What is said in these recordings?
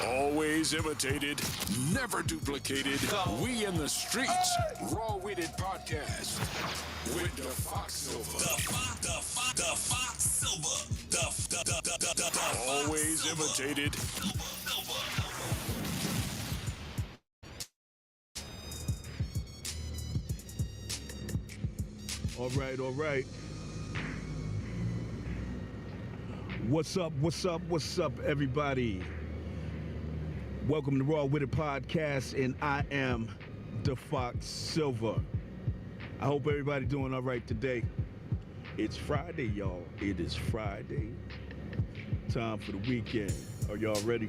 Always imitated, never duplicated. We in the streets. Raw-witted podcast with the Fox Silver. The Fox Silver. Always imitated. All right. What's up, everybody? Welcome to Raw Witted Podcast, and I am the Fox Silver. I hope everybody doing all right today. It's Friday, y'all. It is Friday. Time for the weekend. Are y'all ready?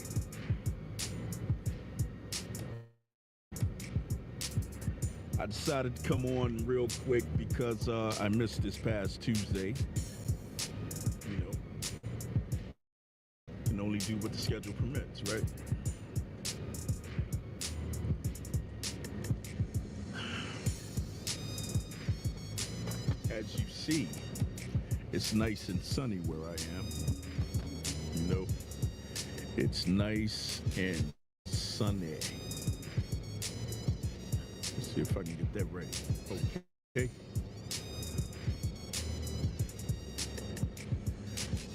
I decided to come on real quick because I missed this past Tuesday. You know, can only do what the schedule permits, right? As you see, it's nice and sunny where I am. You know, it's nice and sunny. Let's see if I can get that right. Okay.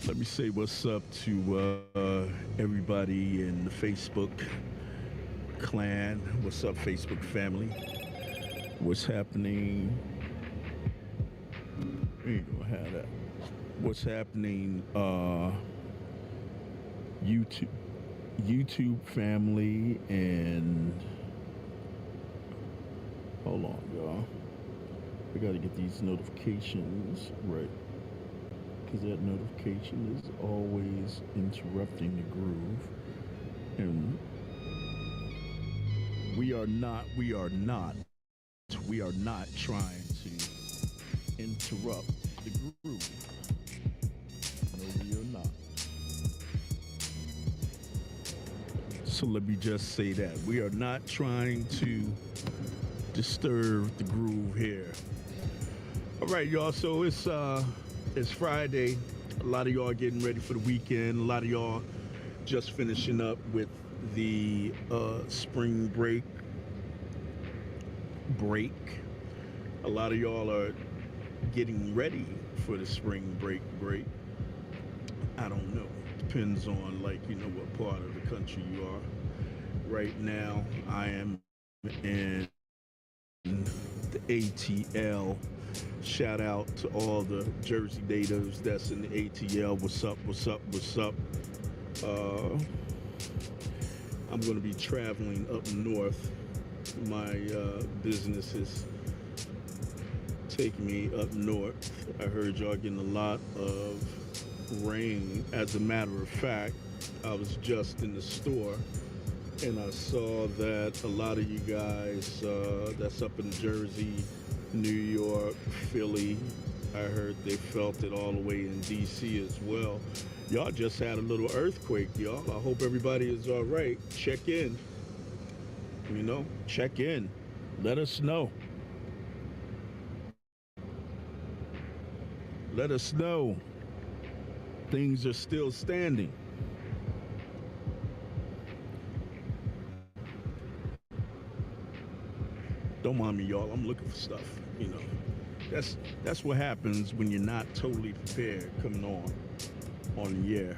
Let me say what's up to everybody in the Facebook clan. What's up, Facebook family? What's happening? We ain't gonna have that. What's happening? YouTube family and. Hold on, y'all. I gotta get these notifications right. Because that notification is always interrupting the groove. And we are not trying to interrupt the groove. No, we are not. So let me just say that. We are not trying to disturb the groove here. All right, y'all. So it's Friday. A lot of y'all are getting ready for the weekend. A lot of y'all just finishing up with the spring break. A lot of y'all are getting ready for the spring break. I don't know. Depends on what part of the country you are. Right now, I am in the ATL. Shout out to all the Jersey natives that's in the ATL. What's up? I'm going to be traveling up north. My businesses take me up north. I heard y'all getting a lot of rain. As a matter of fact, I was just in the store and I saw that a lot of you guys that's up in Jersey, New York, Philly, I heard they felt it all the way in DC as well. Y'all just had a little earthquake, y'all. I hope everybody is all right. Check in. Check in. Let us know. Let us know things are still standing. Don't mind me, y'all. I'm looking for stuff. That's what happens when you're not totally prepared coming on the air.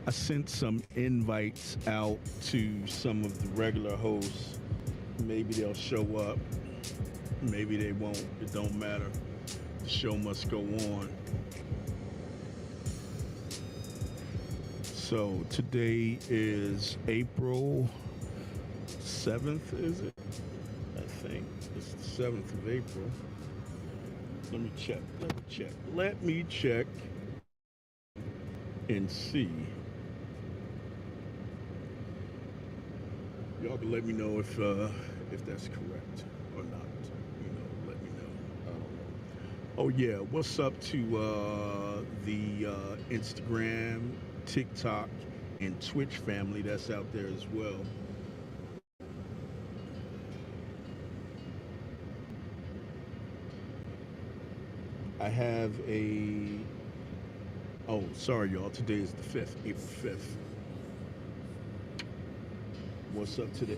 I sent some invites out to some of the regular hosts. Maybe they'll show up. Maybe they won't. It don't matter. The show must go on. So today is April 7th, is it? I think it's the 7th of April. Let me check and see. Y'all can let me know if that's correct or not. Let me know. I don't know. Oh yeah, what's up to the Instagram, TikTok, and Twitch family that's out there as well. I have a Oh, sorry, y'all. Today is the 5th, April 5th. What's up today?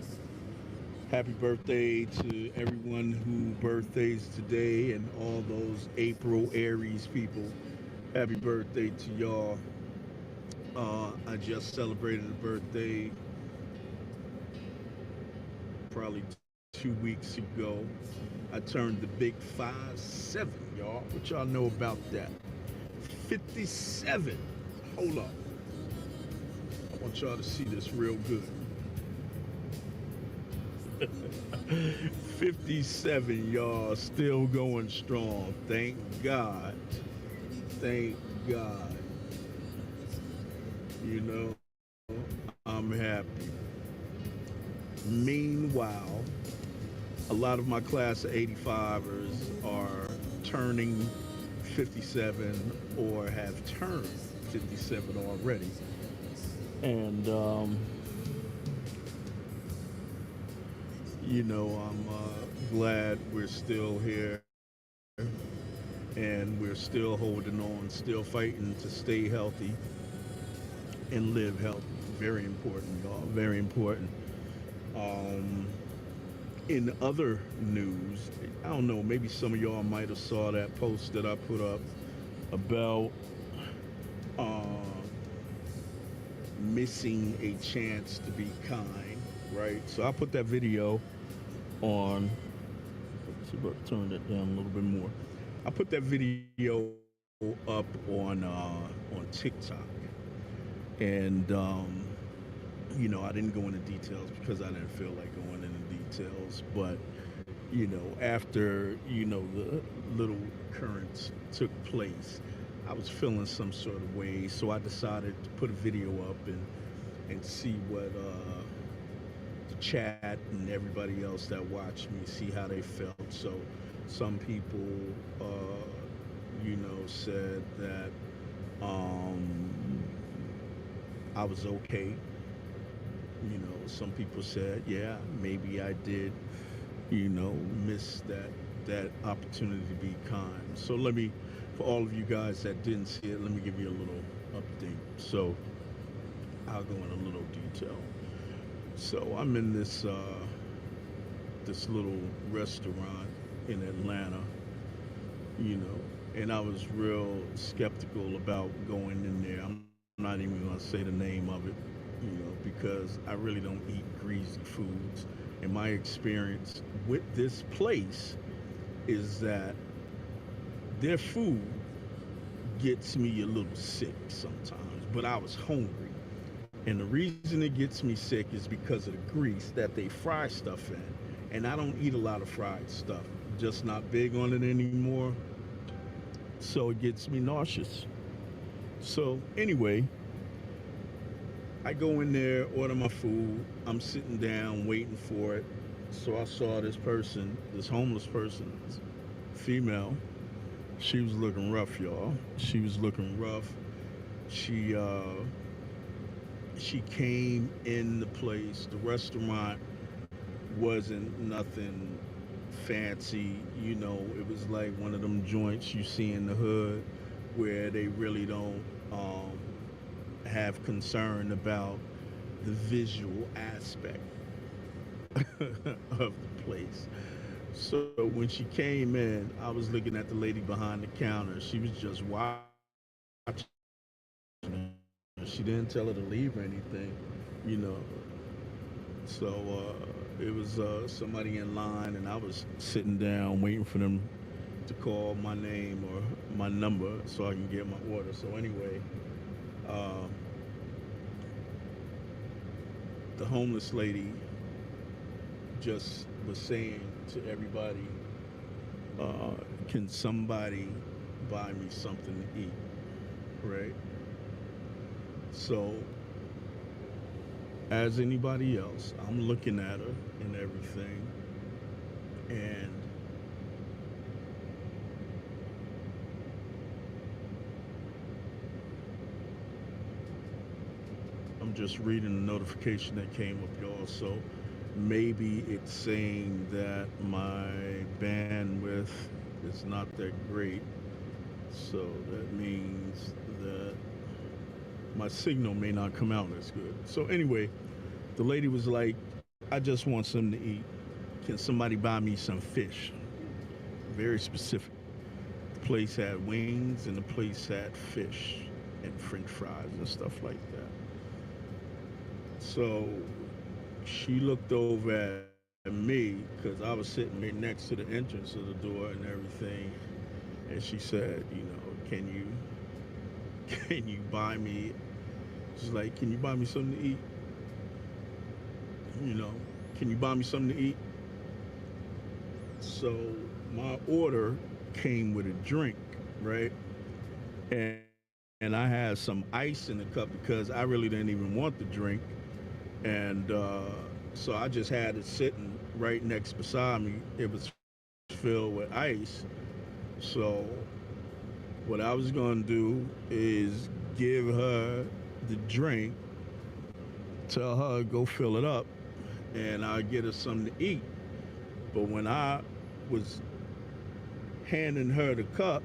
Happy birthday to everyone who birthdays today and all those April Aries people. Happy birthday to y'all. I just celebrated a birthday probably 2 weeks ago. I turned the big 5-7, y'all. What y'all know about that? 57. Hold up. I want y'all to see this real good. 57, y'all. Still going strong. Thank God. Thank God. You know, I'm happy. Meanwhile, a lot of my class of 85ers are turning 57 or have turned 57 already. And, I'm glad we're still here and we're still holding on, still fighting to stay healthy and live healthy. Very important, y'all. Very important. Um, in other news, I don't know, maybe some of y'all might have saw that post that I put up about uh, missing a chance to be kind, right? So I put that video on. Let's see if I can turn that down a little bit more. I put that video up on TikTok, and I didn't go into details because I didn't feel like going into details. But after the little occurrence took place, I was feeling some sort of way, so I decided to put a video up and see what the chat and everybody else that watched me see how they felt. So some people, said that I was okay. Some people said, yeah, maybe I did, miss that opportunity to be kind. So for all of you guys that didn't see it, let me give you a little update. So I'll go in a little detail. So I'm in this little restaurant in Atlanta, and I was real skeptical about going in there. I'm not even going to say the name of it, because I really don't eat greasy foods. And my experience with this place is that their food gets me a little sick sometimes, but I was hungry. And the reason it gets me sick is because of the grease that they fry stuff in. And I don't eat a lot of fried stuff. Just not big on it anymore. So it gets me nauseous. So anyway, I go in there, order my food. I'm sitting down waiting for it. So I saw this person, this homeless person, female. She was looking rough, y'all. She was looking rough. She she came in the place. The restaurant wasn't nothing fancy. It was like one of them joints you see in the hood where they really don't have concern about the visual aspect of the place. So when she came in, I was looking at the lady behind the counter. She was just watching her. She didn't tell her to leave or anything, you know. So it was somebody in line, and I was sitting down waiting for them to call my name or my number so I can get my order. So anyway, uh, the homeless lady just was saying to everybody, uh, "Can somebody buy me something to eat?" Right? So as anybody else, I'm looking at her and everything, and I'm just reading the notification that came up, y'all. So maybe it's saying that my bandwidth is not that great. So that means that my signal may not come out as good. So anyway, the lady was like, I just want something to eat. Can somebody buy me some fish? Very specific. The place had wings and the place had fish and french fries and stuff like that. So she looked over at me because I was sitting right next to the entrance of the door and everything. And she said, can you can you buy me? She's like, can you buy me something to eat? You know, can you buy me something to eat? So my order came with a drink, right? And I had some ice in the cup because I really didn't even want the drink. And so I just had it sitting right next beside me. It was filled with ice. So what I was going to do is give her the drink, tell her go fill it up, and I'll get her something to eat. But when I was handing her the cup,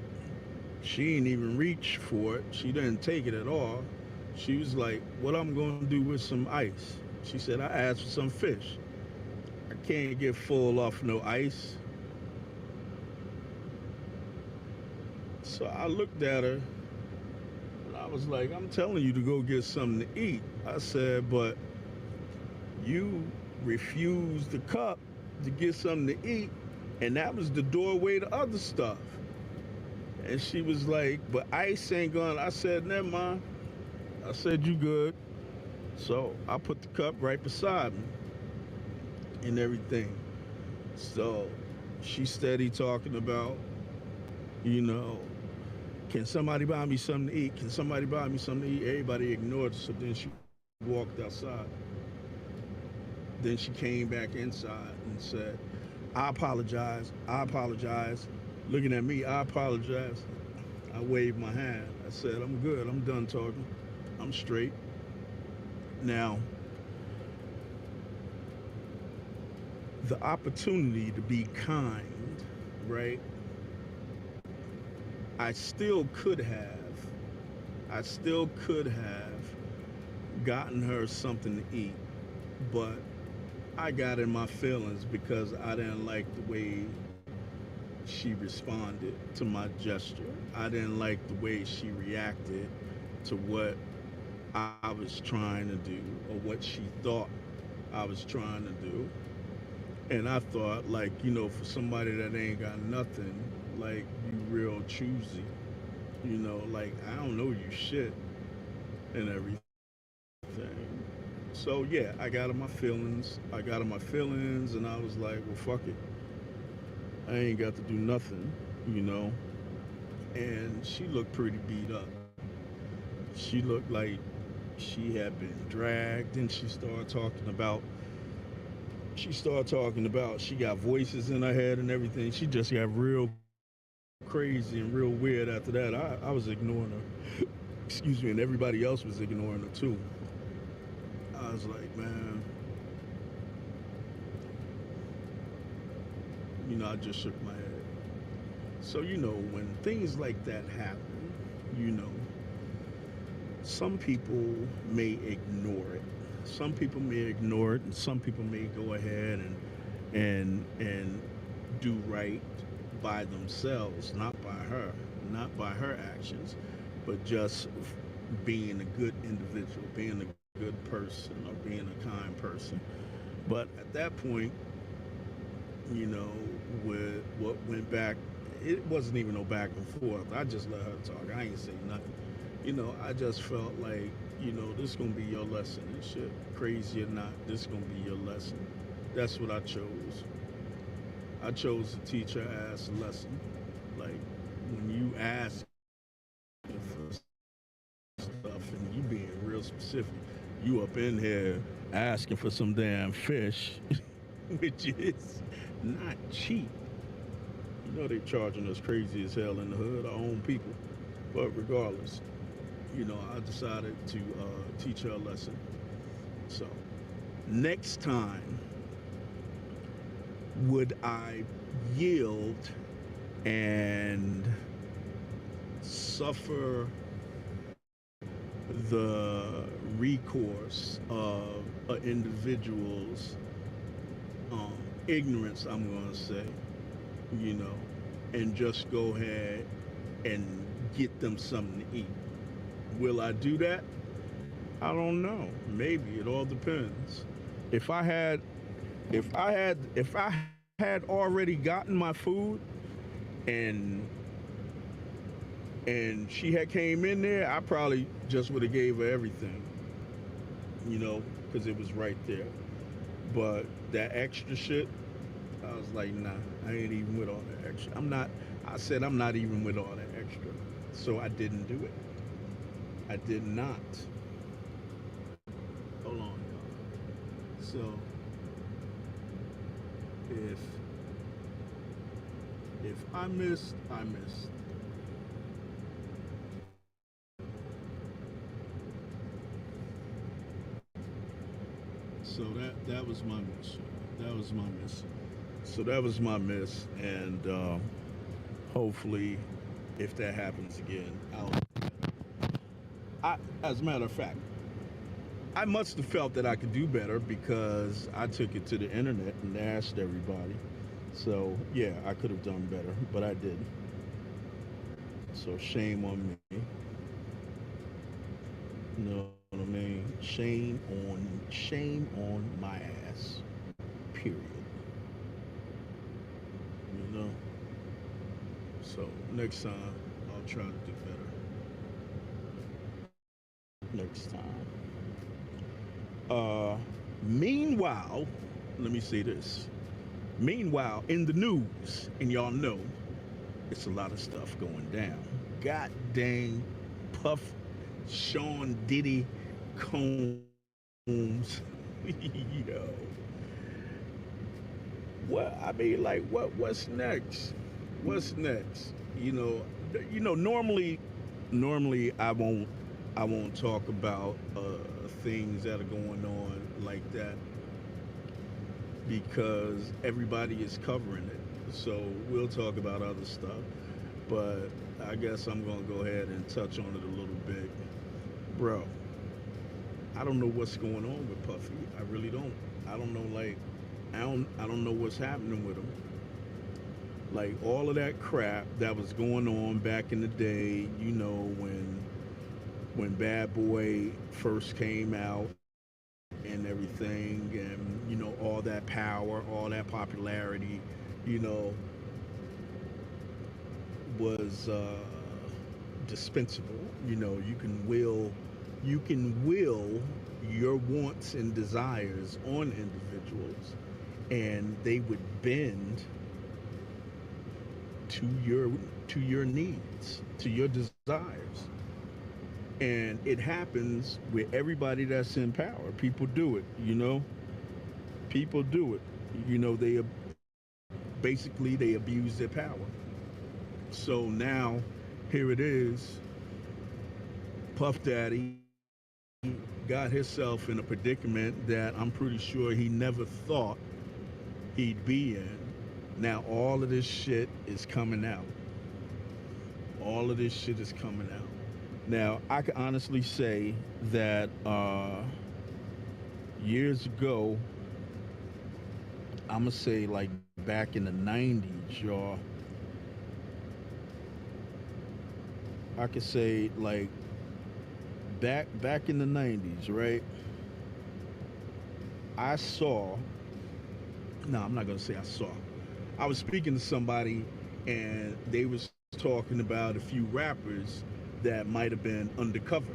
she didn't even reach for it. She didn't take it at all. She was like, what I'm going to do with some ice? She said, I asked for some fish. I can't get full off no ice. So I looked at her and I was like, I'm telling you to go get something to eat. I said, but you refused the cup to get something to eat, and that was the doorway to other stuff. And she was like, but ice ain't going. I said, never mind. I said, you good. So I put the cup right beside me and everything. So she steady talking about, you know, can somebody buy me something to eat? Can somebody buy me something to eat? Everybody ignored her. So then she walked outside. Then she came back inside and said, I apologize. I apologize. Looking at me, I apologize. I waved my hand. I said, I'm good. I'm done talking. I'm straight. Now, the opportunity to be kind, right? I still could have, I still could have gotten her something to eat, but I got in my feelings because I didn't like the way she responded to my gesture. I didn't like the way she reacted to what I was trying to do or what she thought I was trying to do. And I thought, like, for somebody that ain't got nothing, like, you real choosy. Like, I don't know you shit and everything. So, yeah, I got in my feelings. I got in my feelings, and I was like, well, fuck it. I ain't got to do nothing. And she looked pretty beat up. She looked like she had been dragged, and she started talking about she got voices in her head and everything. She just got real crazy and real weird after that. I was ignoring her. Excuse me, and everybody else was ignoring her too. I was like, man, I just shook my head. So, when things like that happen, you know, some people may ignore it. Some people may ignore it, and some people may go ahead and do right by themselves, not by her, not by her actions, but just being a good individual, being a good person, or being a kind person. But at that point, with what went back, it wasn't even no back and forth. I just let her talk. I ain't say nothing. I just felt like, this gonna be your lesson and shit. Crazy or not, this gonna be your lesson. That's what I chose. I chose to teach her ass a lesson. Like, when you asking for stuff and you being real specific, you up in here asking for some damn fish, which is not cheap. They charging us crazy as hell in the hood, our own people. But regardless, I decided to teach her a lesson. So next time, would I yield and suffer the the recourse of an individual's um, ignorance, I'm going to say, you know, and just go ahead and get them something to eat. Will I do that? I don't know. Maybe it all depends. If I had, if I had already gotten my food and she had came in there, I probably just would have gave her everything, you know, because it was right there. But that extra shit, I was like, nah, I ain't even with all that extra. I'm not. I said I'm not even with all that extra, so I didn't do it. I did not. Hold on, y'all. So if I missed, I missed. So that was my miss. That was my miss. So that was my miss, and hopefully, if that happens again, as a matter of fact, I must have felt that I could do better because I took it to the internet and asked everybody. So yeah, I could have done better, but I didn't. So shame on me. You know what I mean? Shame on my ass. Period. You know. So next time I'll try to do better. Next time. Uh, meanwhile, let me say this. Meanwhile, in the news, and y'all know, it's a lot of stuff going down. God dang, Puff, Sean Diddy, Combs, yo. What I mean, like, what's next? What's next? Normally I won't talk about things that are going on like that because everybody is covering it. So we'll talk about other stuff. But I guess I'm gonna go ahead and touch on it a little bit, bro. I don't know what's going on with Puffy. I really don't. I don't know. Like, I don't know what's happening with him. Like all of that crap that was going on back in the day. You know when Bad Boy first came out and everything, and all that power, all that popularity, you know, was dispensable. You can will your wants and desires on individuals, and they would bend to your needs, to your desires. And it happens with everybody that's in power. People do it, People do it. They basically they abuse their power. So now, here it is. Puff Daddy got himself in a predicament that I'm pretty sure he never thought he'd be in. Now all of this shit is coming out. All of this shit is coming out. Now I can honestly say that years ago, I'm gonna say like back in the '90s, y'all. I could say like back in the '90s, right? I saw. No, I'm not gonna say I saw. I was speaking to somebody, and they was talking about a few rappers that might have been undercover,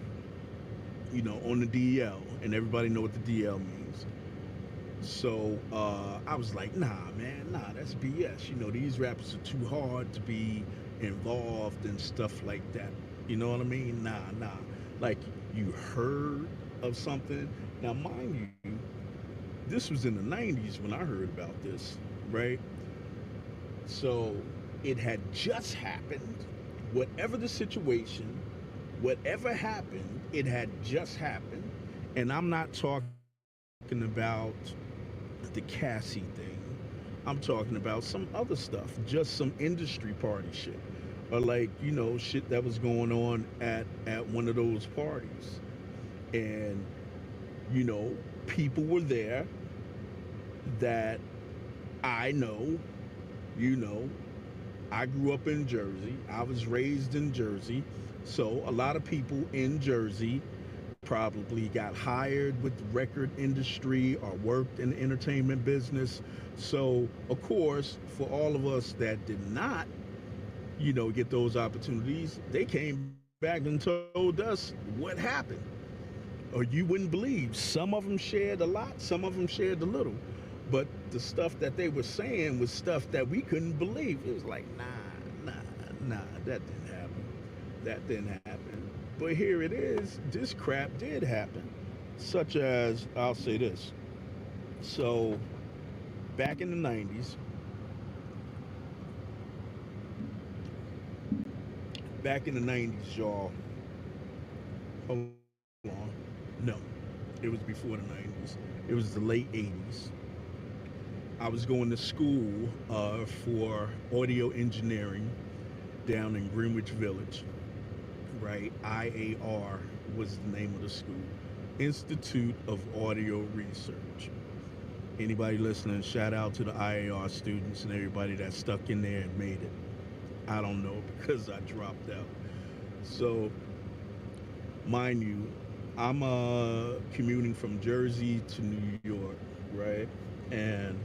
on the DL, and everybody know what the DL means. So I was like, nah, man, nah, that's BS. These rappers are too hard to be involved and stuff like that. You know what I mean? Nah, nah. Like, you heard of something. Now, mind you, this was in the '90s when I heard about this, right? So it had just happened. Whatever the situation, whatever happened, it had just happened. And I'm not talking about the Cassie thing. I'm talking about some other stuff, just some industry party shit. Or like, shit that was going on at one of those parties. And, you know, people were there that I know, you know, I grew up in Jersey. I was raised in Jersey. So a lot of people in Jersey probably got hired with the record industry or worked in the entertainment business. So, of course, for all of us that did not, get those opportunities, they came back and told us what happened. Or you wouldn't believe. Some of them shared a lot, some of them shared a little. But the stuff that they were saying was stuff that we couldn't believe. It was like, nah, that didn't happen. That didn't happen. But here it is. This crap did happen. Such as, I'll say this. So, back in the 90s, y'all, hold on. No, it was before the 90s. It was the late 80s. I was going to school for audio engineering down in Greenwich Village, right? IAR was the name of the school, Institute of Audio Research. Anybody listening, shout out to the IAR students and everybody that stuck in there and made it. I don't know because I dropped out. So, mind you, I'm commuting from Jersey to New York, right? And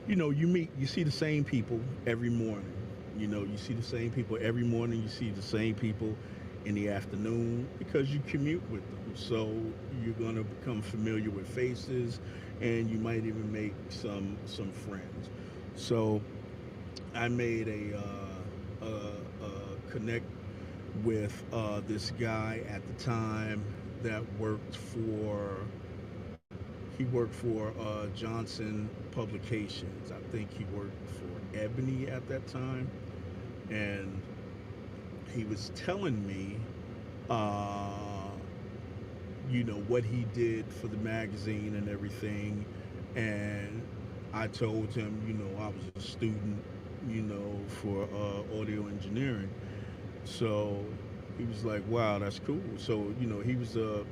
you see the same people every morning. You see the same people every morning. You see the same people in the afternoon because you commute with them. So you're gonna become familiar with faces, and you might even make some friends. So I made a connect with this guy at the time that worked for Johnson Publications. I think he worked for Ebony at that time, and he was telling me, uh, what he did for the magazine and everything. And I told him, I was a student, for audio engineering. So he was like, "Wow, that's cool." So he was a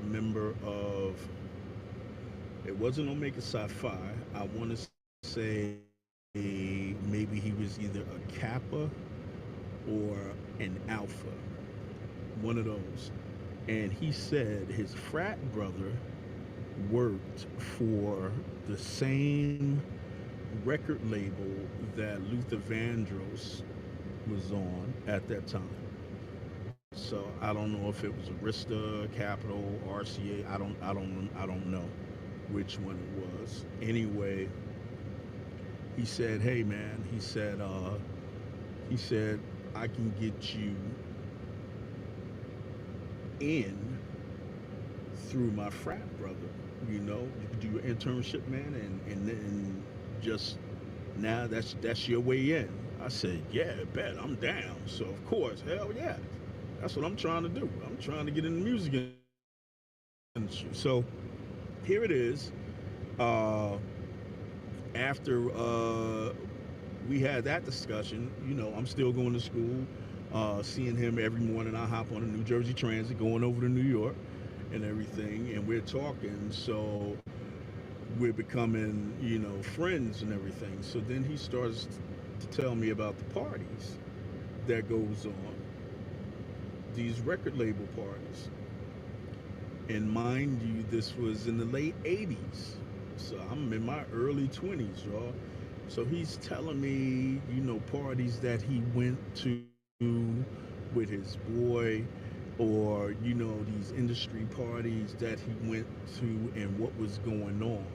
member of. It wasn't Omega Sci-Fi. I want to say maybe he was either a Kappa or an Alpha, one of those. And he said his frat brother worked for the same record label that Luther Vandross was on at that time. So I don't know if it was Arista, Capital, RCA. I don't know which one it was. Anyway, he said, "Hey man," he said, "I can get you in through my frat brother. You can do your internship, man, and then just now that's your way in." I said, "Yeah, bet I'm down." So of course, hell yeah, that's what I'm trying to do. I'm trying to get in the music industry. So here it is. Uh, after we had that discussion, I'm still going to school, seeing him every morning. I hop on a New Jersey Transit going over to New York and everything, and we're talking. So we're becoming, friends and everything. So then he starts to tell me about the parties that goes on, these record label parties. And mind you, this was in the late 80s. So I'm in my early 20s, y'all. So he's telling me, parties that he went to with his boy, or, these industry parties that he went to and what was going on.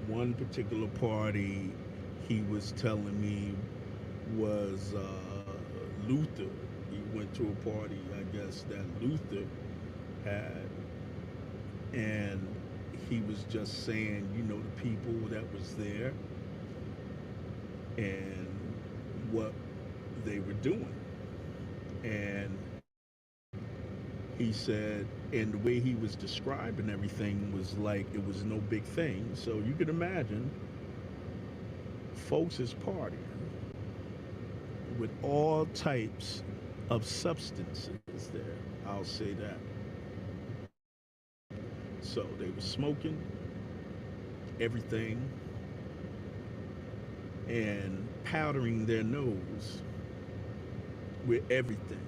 One particular party he was telling me was Luther. He went to a party, I guess, that Luther had, and he was just saying, the people that was there and what they were doing. And he said, and the way he was describing everything was like it was no big thing. So you could imagine folks is partying with all types of substances there. I'll say that. So they were smoking everything and powdering their nose with everything.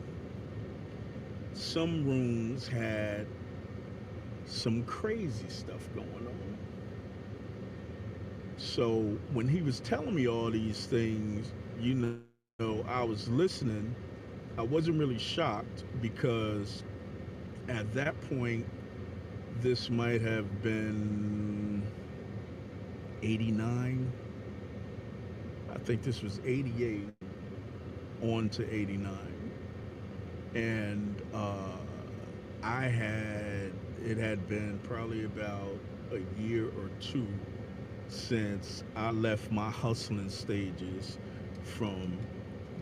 Some rooms had some crazy stuff going on. So when he was telling me all these things, I was listening. I wasn't really shocked because at that point, this might have been 89. I think this was 88 on to 89. And it had been probably about a year or two since I left my hustling stages from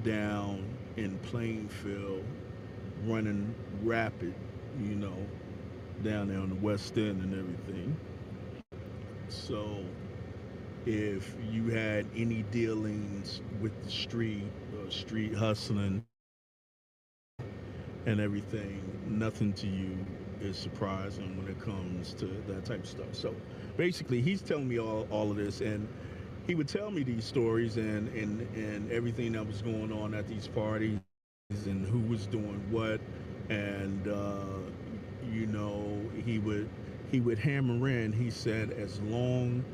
down in Plainfield, running rapid, you know, down there on the West End and everything. So if you had any dealings with the street or street hustling and everything, nothing to you is surprising when it comes to that type of stuff. So basically, he's telling me all of this, and he would tell me these stories and everything that was going on at these parties and who was doing what, and he would hammer in. He said, as long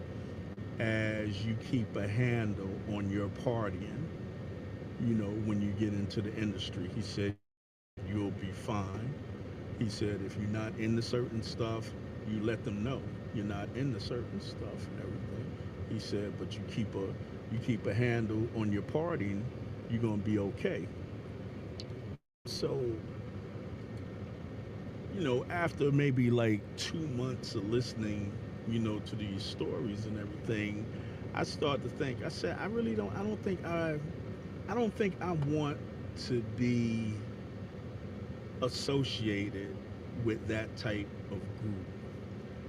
as you keep a handle on your partying, when you get into the industry, he said you'll be fine. He said if you're not into certain stuff, you let them know you're not into certain stuff and everything. He said, but you keep a handle on your partying, you're gonna be okay. So, after maybe like 2 months of listening, to these stories and everything, I started to think. I said, I really don't. I don't think I want to be associated with that type of group.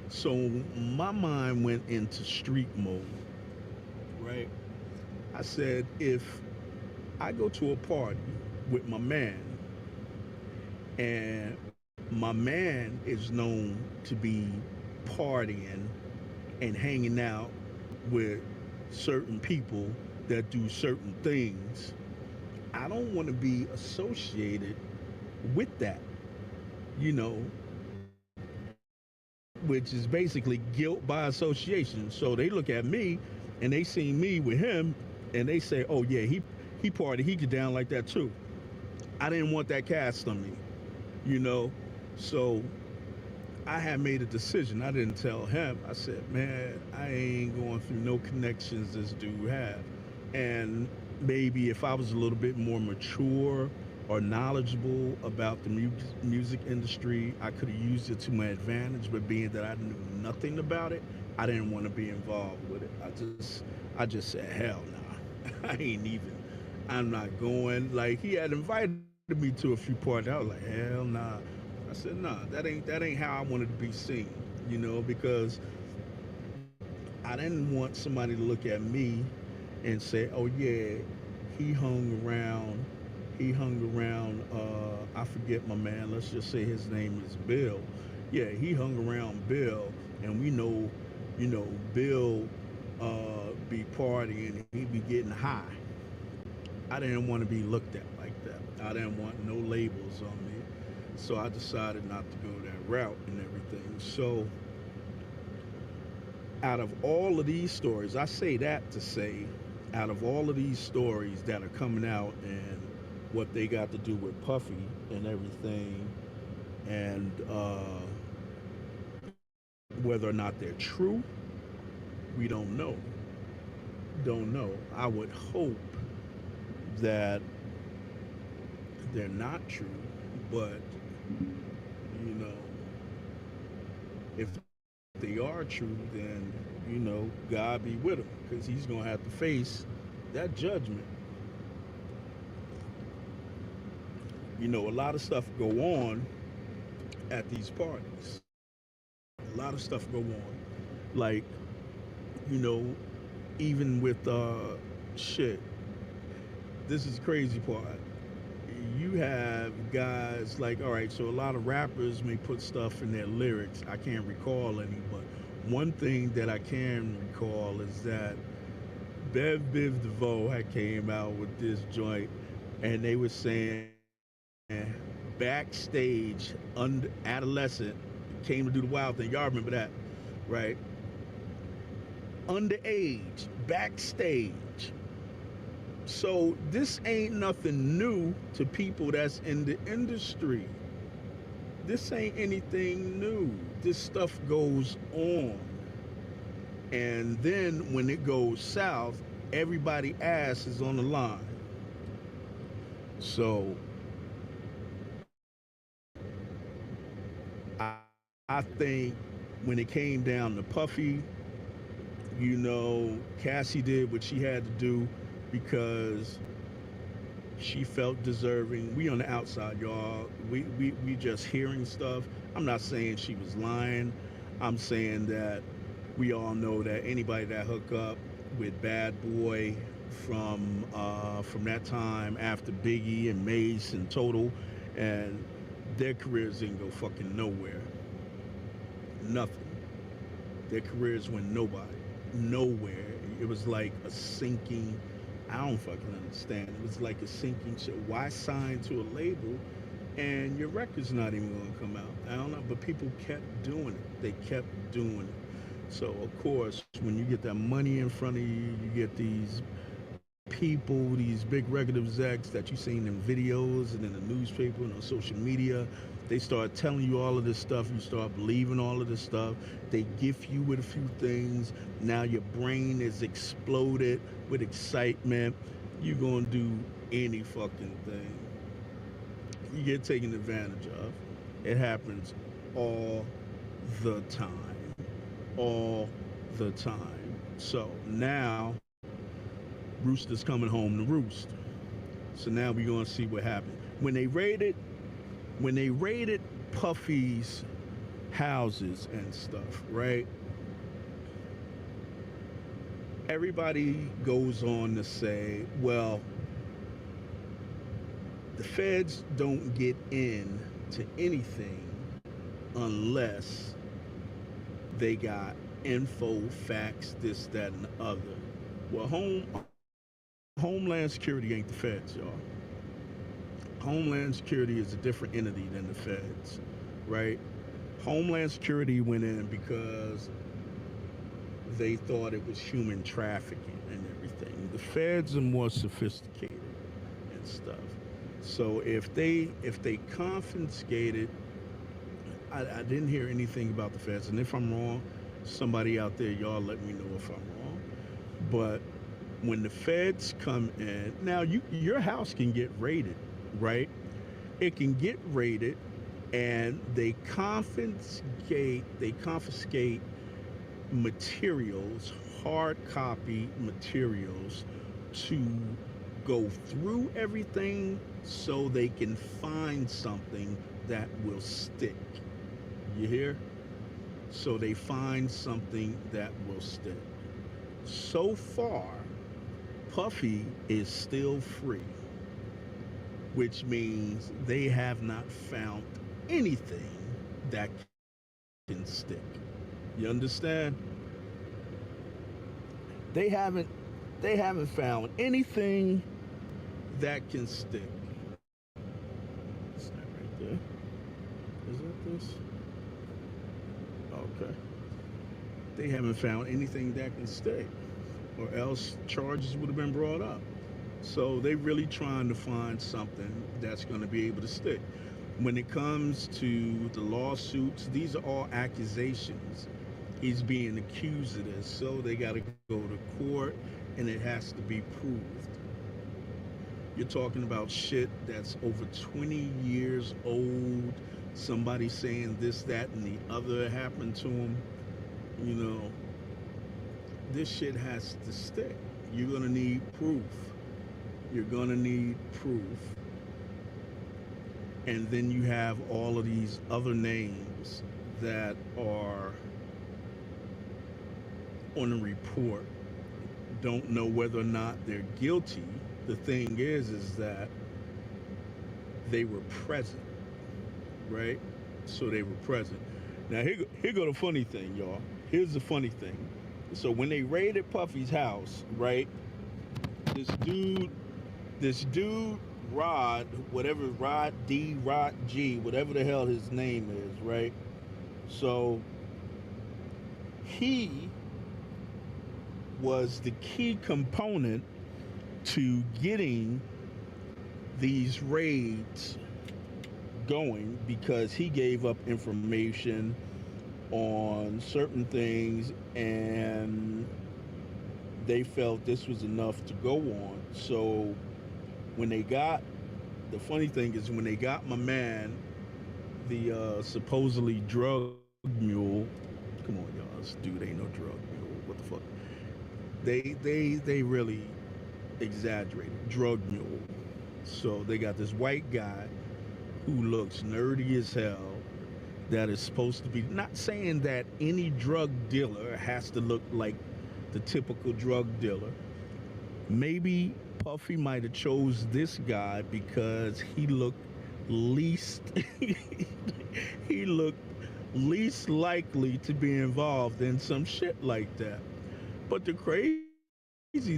So my mind went into street mode, right? I said, if I go to a party with my man, and my man is known to be partying and hanging out with certain people that do certain things, I don't want to be associated with that, you know, which is basically guilt by association. So they look at me and they see me with him and they say, oh yeah, he party, he get down like that too. I didn't want that cast on me, you know. So I had made a decision. I didn't tell him. I said, man, I ain't going through no connections this dude have. And maybe if I was a little bit more mature or knowledgeable about the music industry, I could have used it to my advantage. But being that I knew nothing about it, I didn't want to be involved with it. I just said, hell nah. I ain't even. I'm not going. Like he had invited me to a few parties. I was like, hell nah. I said, nah, that ain't how I wanted to be seen, because I didn't want somebody to look at me and say, oh yeah, he hung around, I forget my man, let's just say his name is Bill. Yeah, he hung around Bill, and we know, Bill be partying and he be getting high. I didn't want to be looked at like that. I didn't want no labels on me. So I decided not to go that route and everything. So out of all of these stories, I say that to say, out of all of these stories that are coming out and what they got to do with Puffy and everything, and whether or not they're true, we don't know. Don't know. I would hope that they're not true, but you know, if they are true, then God be with him because he's gonna have to face that judgment. A lot of stuff go on at these parties. A lot of stuff go on, like you know, even with shit. This is the crazy part. you have guys like, all right, so a lot of rappers may put stuff in their lyrics. I can't recall any, but one thing that I can recall is that Bev Biv DeVoe had came out with this joint, and they were saying backstage, adolescent came to do the wild thing. Y'all remember that, right? Underage, backstage. So this ain't nothing new to people that's in the industry. This ain't anything new. This stuff goes on. And then when it goes south, everybody ass is on the line. So I think when it came down to Puffy, Cassie did what she had to do because she felt deserving. We on the outside, y'all. We just hearing stuff. I'm not saying she was lying. I'm saying that we all know that anybody that hook up with Bad Boy from that time after Biggie and Mace and Total, and their careers didn't go fucking nowhere. Nothing. Their careers went nowhere. It was like a sinking. I don't fucking understand. It was like a sinking ship. Why sign to a label and your record's not even gonna come out? I don't know, but people kept doing it. They kept doing it. So of course, when you get that money in front of you, you get these people, these big record execs that you seen in videos and in the newspaper and on social media. They start telling you all of this stuff. You start believing all of this stuff. They gift you with a few things. Now your brain is exploded with excitement. You're going to do any fucking thing. You get taken advantage of. It happens all the time. All the time. So now Rooster's coming home to roost. So now we're gonna see what happened. When they raided Puffy's houses and stuff, right? Everybody goes on to say, well, the feds don't get in to anything unless they got info, facts, this, that, and the other. Well, Homeland Security ain't the feds, y'all. Homeland Security is a different entity than the feds, right? Homeland Security went in because they thought it was human trafficking and everything. The feds are more sophisticated and stuff. So if they confiscated, I didn't hear anything about the feds, and if I'm wrong, somebody out there, y'all let me know if I'm wrong. But when the feds come in, now your house can get raided, right? It can get raided, and they confiscate materials, hard copy materials, to go through everything so they can find something that will stick. You hear? So they find something that will stick. So far, Puffy is still free, which means they have not found anything that can stick. You understand? They haven't they haven't found anything that can stick. Is that right there? Is that this? Okay. They haven't found anything that can stick, or else charges would have been brought up. So they really trying to find something that's going to be able to stick. When it comes to the lawsuits, these are all accusations. He's being accused of this, so they got to go to court, and it has to be proved. You're talking about shit that's over 20 years old. Somebody saying this, that, and the other happened to him. You know, this shit has to stick. You're gonna need proof. You're gonna need proof. And then you have all of these other names that are on a report. Don't know whether or not they're guilty. The thing is that they were present, right? So they were present. Now here go the funny thing, y'all. Here's the funny thing. So when they raided Puffy's house, right? This dude, this dude, Rod, whatever Rod D, Rod G, whatever the hell his name is, right? So he was the key component to getting these raids going because he gave up information on certain things and they felt this was enough to go on. So when they got, the funny thing is when they got my man, the supposedly drug mule, come on y'all, this dude ain't no drug mule, what the fuck? They really exaggerated, drug mule. So they got this white guy who looks nerdy as hell that is supposed to be, not saying that any drug dealer has to look like the typical drug dealer. Maybe Puffy might have chose this guy because he looked least he looked least likely to be involved in some shit like that. But the crazy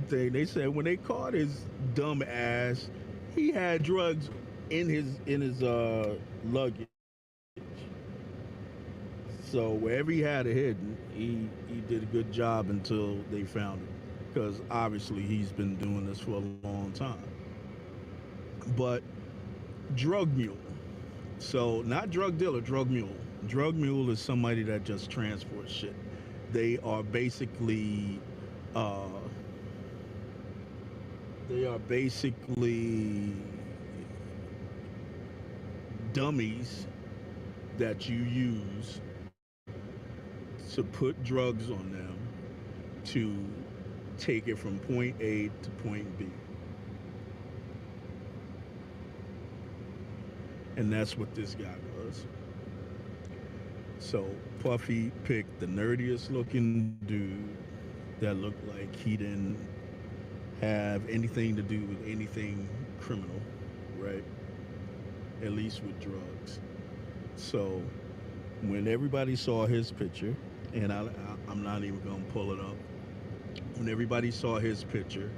thing, they said when they caught his dumb ass, he had drugs in his luggage. So wherever he had it hidden, he did a good job until they found it. Because obviously he's been doing this for a long time. But drug mule. So not drug dealer, drug mule. Drug mule is somebody that just transports shit. They are basically uh, they are basically dummies that you use to put drugs on them to take it from point A to point B. And that's what this guy was. So Puffy picked the nerdiest looking dude that looked like he didn't have anything to do with anything criminal, right? At least with drugs. So when everybody saw his picture, and I'm not even gonna pull it up. When everybody saw his picture,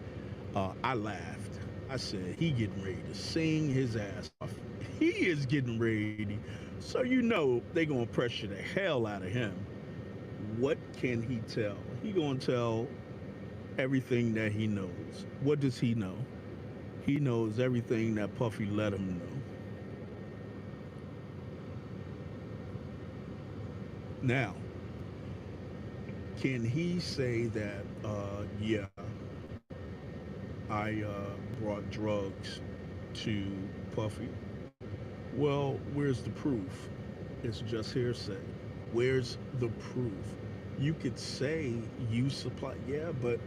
I laughed. I said, he getting ready to sing his ass off. He is getting ready. So you know they gonna pressure the hell out of him. What can he tell? He gonna tell everything that he knows. What does he know? He knows everything that Puffy let him know. Now, can he say that, yeah, I brought drugs to Puffy? Well, where's the proof? It's just hearsay. Where's the proof? You could say you supply, yeah, but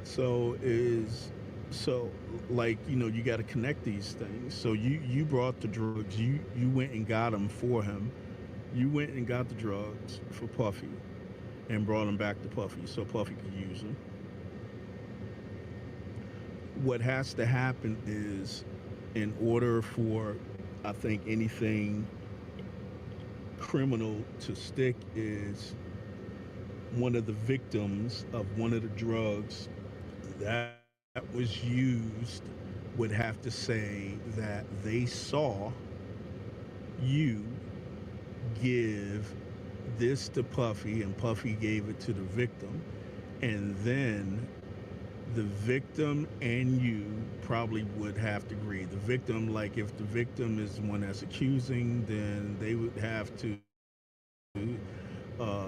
so is so like you got to connect these things. So you brought the drugs. You went and got them for him. You went and got the drugs for Puffy and brought them back to Puffy so Puffy could use them. What has to happen is, in order for, I think, anything criminal to stick, is one of the victims of one of the drugs that was used would have to say that they saw you give this to Puffy and Puffy gave it to the victim, and then the victim and you probably would have to agree. The victim, like if the victim is the one that's accusing, then they would have to uh,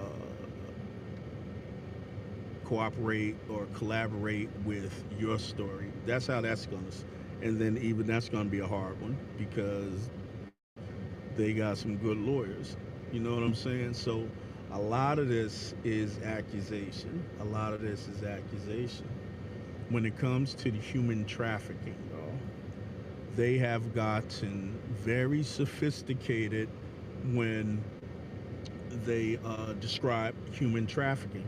cooperate or collaborate with your story. That's how that's going to, and then even that's going to be a hard one because they got some good lawyers. You know what I'm saying? So a lot of this is accusation. A lot of this is accusation. When it comes to the human trafficking, though, they have gotten very sophisticated when they describe human trafficking.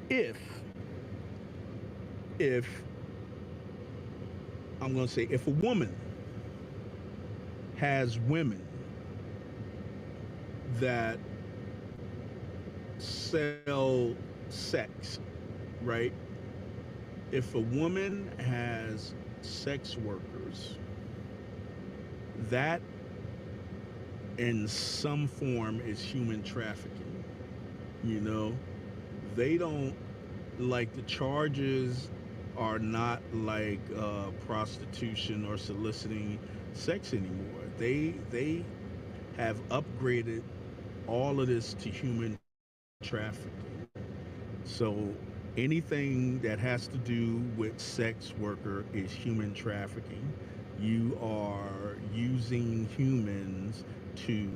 If, if I'm going to say, if a woman has women that sell sex, right? If a woman has sex workers, that in some form is human trafficking. You know, they don't like the charges are not like prostitution or soliciting sex anymore. They have upgraded all of this to human trafficking. So anything that has to do with sex worker is human trafficking. You are using humans to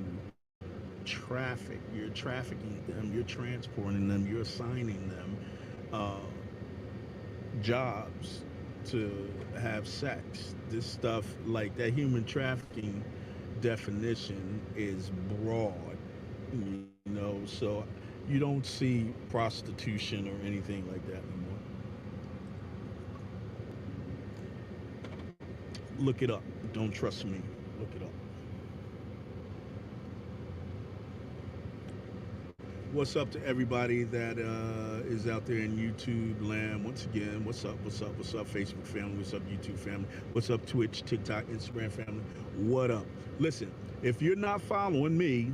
traffic. You're trafficking them. You're transporting them. You're assigning them uh, jobs to have sex. This stuff, like that human trafficking definition, is broad. You know, so you don't see prostitution or anything like that anymore. Look it up. Don't trust me. Look it up. What's up to everybody that is out there in YouTube land? Once again, what's up? What's up? What's up, Facebook family? What's up, YouTube family? What's up, Twitch, TikTok, Instagram family? What up? Listen, if you're not following me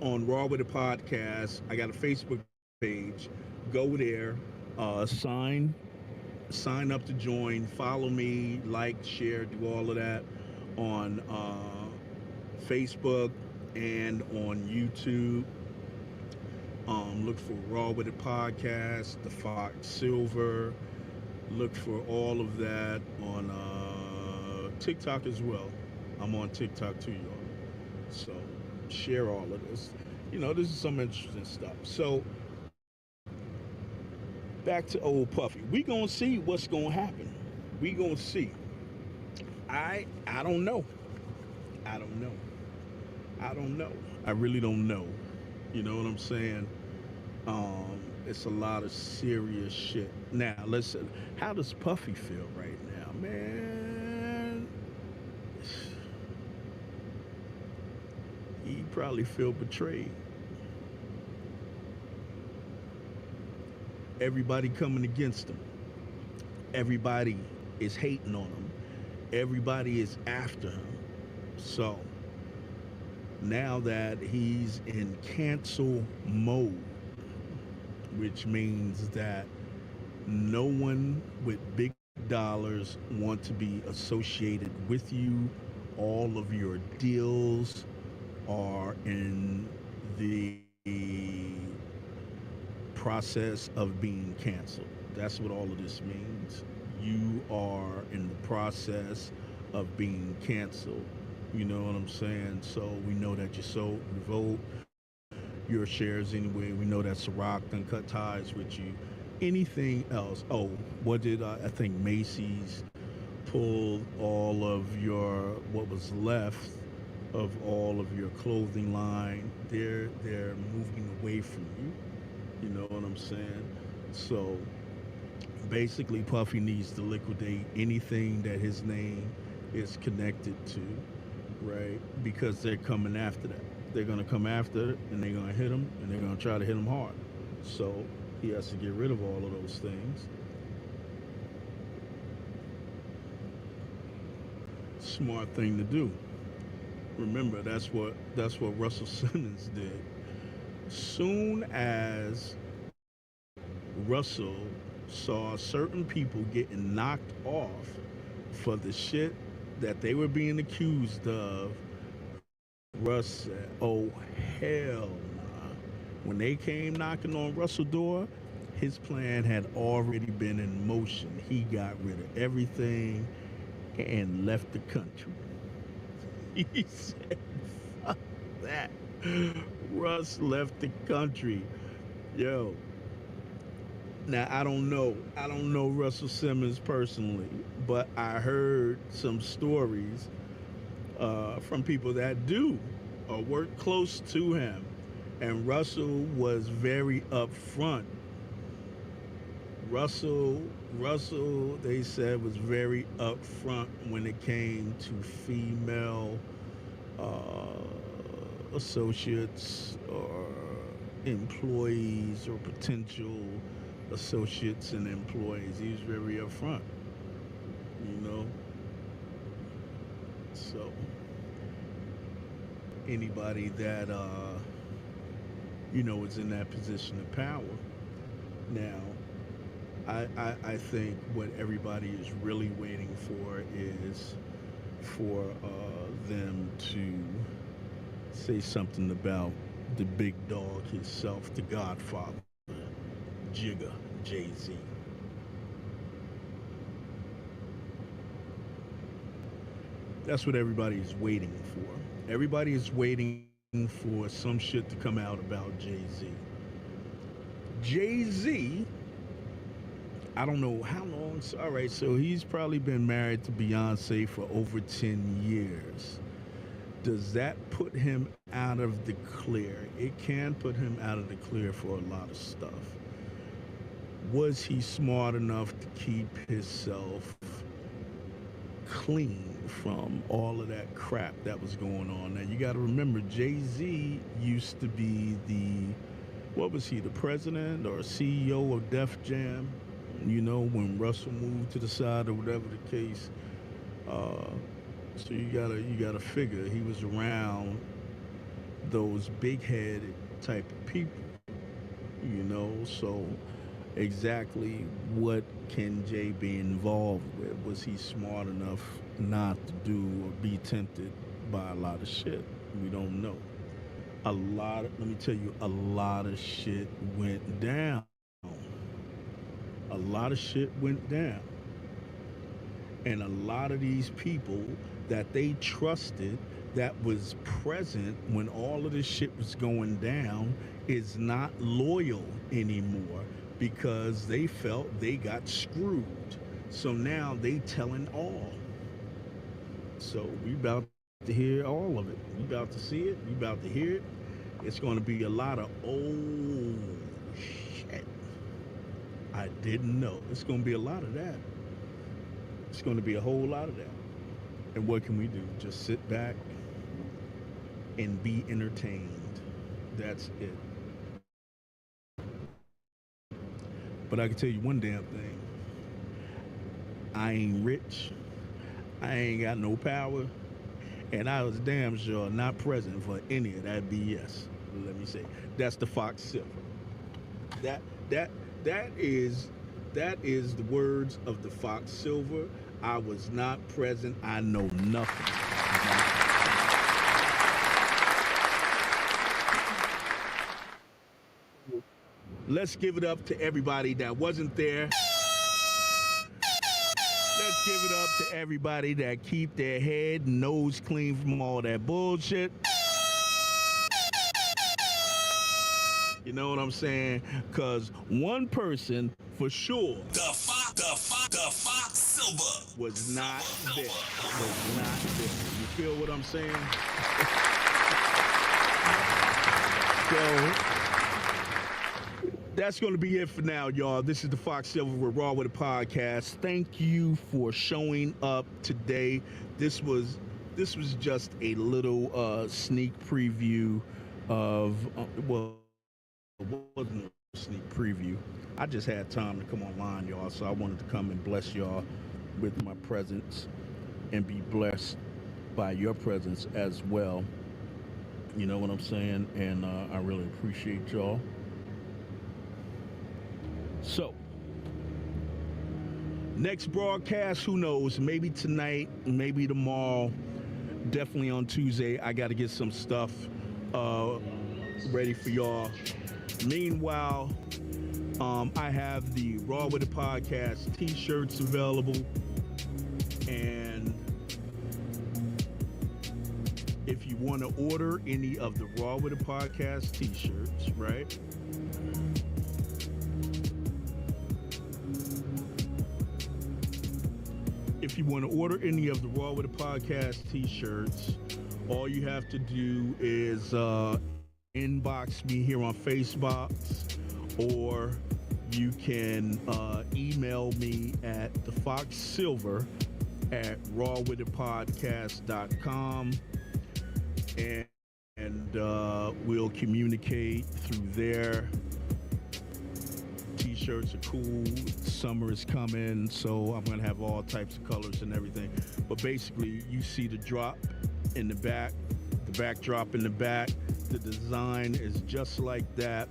on Raw with a Podcast, I got a Facebook page. Go there, sign up to join, follow me, like, share, do all of that on Facebook and on YouTube. Look for Raw with a Podcast, the Fox Silver. Look for all of that on TikTok as well. I'm on TikTok too, y'all. So share all of this. You know, this is some interesting stuff. So back to old Puffy. We gonna see what's gonna happen. We gonna see. I don't know. I don't know. I don't know. I really don't know. You know what I'm saying? It's a lot of serious shit. Now, listen, how does Puffy feel right now, man? He probably feel betrayed. Everybody coming against him. Everybody is hating on him. Everybody is after him. So now that he's in cancel mode, which means that no one with big dollars want to be associated with you. All of your deals are in the process of being canceled. That's what all of this means. You are in the process of being canceled. You know what I'm saying? So we know that you sold, revoked your shares anyway. We know that Ciroc done cut ties with you. Anything else? Oh, what did I think Macy's pulled all of your what was left of all of your clothing line. They're moving away from you. You know what I'm saying? So basically, Puffy needs to liquidate anything that his name is connected to, right? Because they're coming after that. They're gonna come after it, and they're gonna hit him, and they're gonna try to hit him hard. So he has to get rid of all of those things. Smart thing to do. Remember, that's what Russell Simmons did. Soon as Russell saw certain people getting knocked off for the shit that they were being accused of, Russ said, "Oh hell nah." When they came knocking on Russell's door, his plan had already been in motion. He got rid of everything and left the country. He said, "Fuck that." Russ left the country. Yo. Now I don't know. I don't know Russell Simmons personally, but I heard some stories from people that do work close to him, and Russell was very upfront. Russell, they said, was very upfront when it came to female associates or employees or potential associates and employees. He was very upfront, you know. So anybody that is in that position of power now, I think what everybody is really waiting for is for them to say something about the big dog himself, the Godfather, Jigga, Jay-Z. That's what everybody is waiting for. Everybody is waiting for some shit to come out about Jay-Z. Jay-Z, I don't know how long. All right, so he's probably been married to Beyonce for over 10 years. Does that put him out of the clear? It can put him out of the clear for a lot of stuff. Was he smart enough to keep himself clean from all of that crap that was going on? Now, you got to remember, Jay-Z used to be what was he, the president or CEO of Def Jam? When Russell moved to the side or whatever the case. So you gotta figure he was around those big headed type of people, so exactly what can Jay be involved with? Was he smart enough not to do or be tempted by a lot of shit? We don't know. Let me tell you, a lot of shit went down. A lot of shit went down. And a lot of these people that they trusted that was present when all of this shit was going down is not loyal anymore because they felt they got screwed. So now they telling all. So we about to hear all of it. We about to see it. We about to hear it. It's going to be a lot of shit. I didn't know. It's going to be a lot of that. It's going to be a whole lot of that. And what can we do? Just sit back and be entertained. That's it. But I can tell you one damn thing. I ain't rich. I ain't got no power. And I was damn sure not present for any of that BS. Let me say. That's the Fox Silver. That is the words of the Fox Silver. I was not present. I know nothing. Let's give it up to everybody that wasn't there. Let's give it up to everybody that keep their head and nose clean from all that bullshit. You know what I'm saying? Because one person, for sure, the Fox Silver was not there. Was not there. You feel what I'm saying? So that's going to be it for now, y'all. This is the Fox Silver with Raw with a Podcast. Thank you for showing up today. This was just a little sneak preview of it wasn't a sneak preview. I just had time to come online, y'all, so I wanted to come and bless y'all with my presence and be blessed by your presence as well. You know what I'm saying? And I really appreciate y'all. So, next broadcast, who knows? Maybe tonight, maybe tomorrow, definitely on Tuesday. I got to get some stuff ready for y'all. Meanwhile, I have the Raw with the Podcast t-shirts available. And if you want to order any of the Raw with the Podcast t-shirts, right? If you want to order any of the Raw with the Podcast t-shirts, all you have to do is inbox me here on Facebook, or you can email me at thefoxsilver@rawwiththepodcast.com. and we'll communicate through there. T-shirts are cool. Summer is coming, so I'm gonna have all types of colors and everything. But basically, you see the drop in the back, the backdrop in the back. The design is just like that.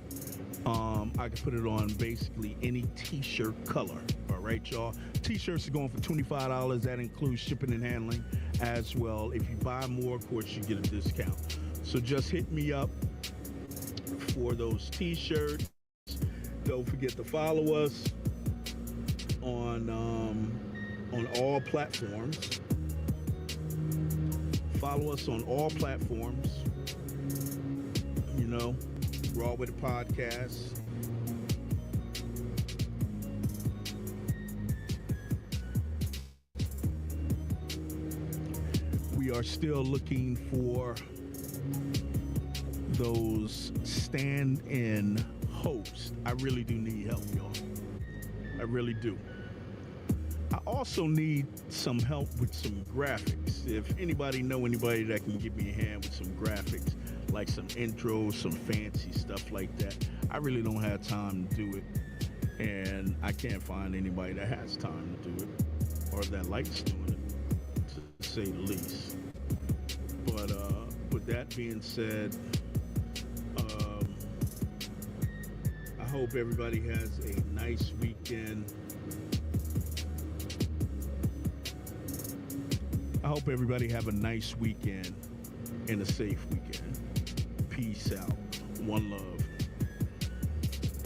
I can put it on basically any T-shirt color. All right, y'all. T-shirts are going for $25. That includes shipping and handling as well. If you buy more, of course, you get a discount. So just hit me up for those T-shirts. Don't forget to follow us on all platforms. Follow us on all platforms. You know, Raw with the Podcast. We are still looking for those stand-in hosts. I really do need help, y'all. I really do. I also need some help with some graphics. If anybody know anybody that can give me a hand with some graphics, like some intros, some fancy stuff like that, I really don't have time to do it. And I can't find anybody that has time to do it or that likes doing it, to say the least. But with that being said, I hope everybody has a nice weekend. I hope everybody have a nice weekend and a safe weekend. Peace out. One love.